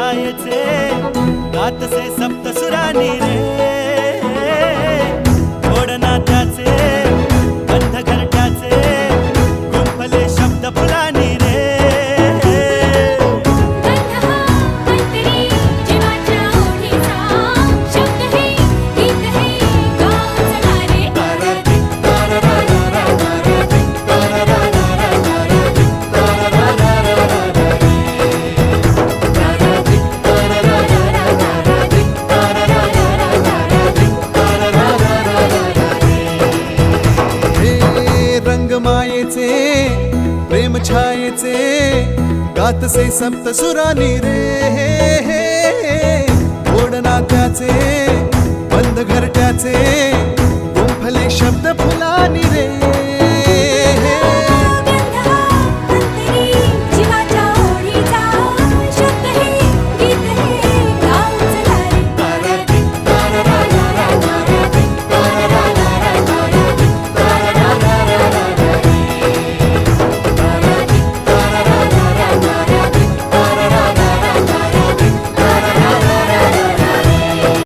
छायेचे गातसे सप्तसुरानी रे ओढना त्याचे बंध घरट्याचे गुंफले शब्द फुलानी रे मायेचे प्रेम छायेचे गातसे सप्तसुरानी रे ओढना त्याचे बंद घरट्याचे गुंफले शब्द फुलानी